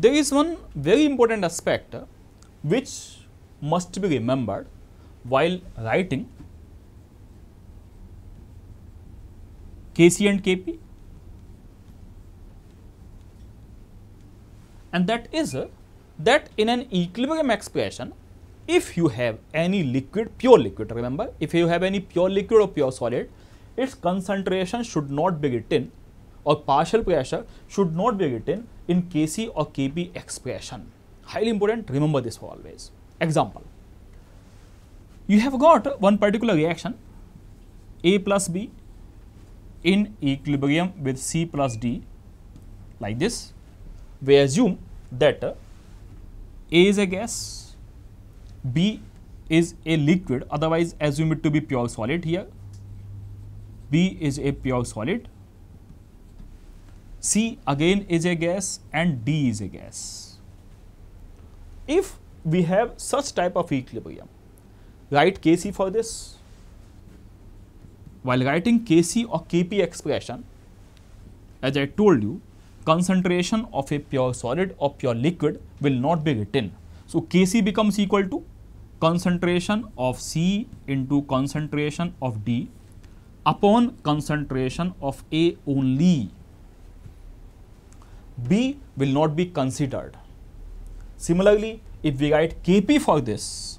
there is one very important aspect which must be remembered while writing Kc and Kp, and that is that in an equilibrium expression, if you have any liquid, pure liquid, remember, if you have any pure liquid or pure solid, its concentration should not be written, or partial pressure should not be written in Kc or Kp expression. Highly important, remember this for always. Example, you have got one particular reaction A plus B in equilibrium with C plus D, like this. We assume that A is a gas, B is a liquid, otherwise assume it to be pure solid here. B is a pure solid, C again is a gas, and D is a gas. If we have such type of equilibrium, write Kc for this. While writing Kc or Kp expression, as I told you, concentration of a pure solid or pure liquid will not be written. So Kc becomes equal to concentration of C into concentration of D upon concentration of A only. B will not be considered. Similarly, if we write Kp for this,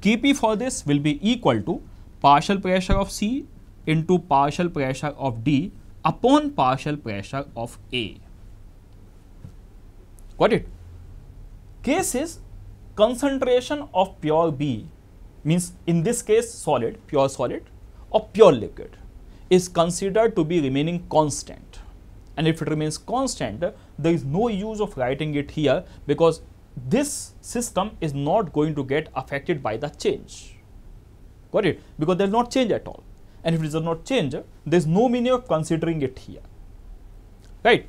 Kp for this will be equal to partial pressure of C into partial pressure of D upon partial pressure of A. Got it? Case is concentration of pure B, means in this case solid, pure solid or pure liquid, is considered to be remaining constant. And if it remains constant, there is no use of writing it here, because this system is not going to get affected by the change. Got it? Because there is not change at all. And if it does not change, there is no meaning of considering it here. Right?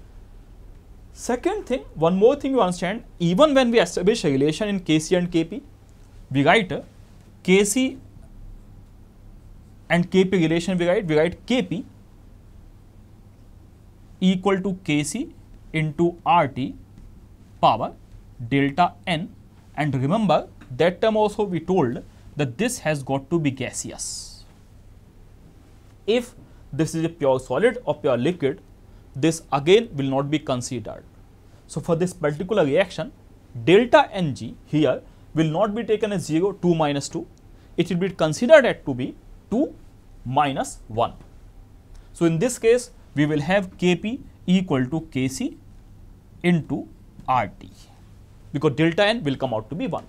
Second thing, one more thing you understand, even when we establish a relation in Kc and Kp, we write Kc and Kp relation, we write Kp equal to Kc into RT power delta N, and remember that term also we told that this has got to be gaseous. If this is a pure solid or pure liquid, this again will not be considered. So for this particular reaction, delta Ng here will not be taken as 0, 2 minus 2. It will be considered at to be 2 minus 1. So in this case, we will have Kp equal to Kc into RT, because delta N will come out to be 1.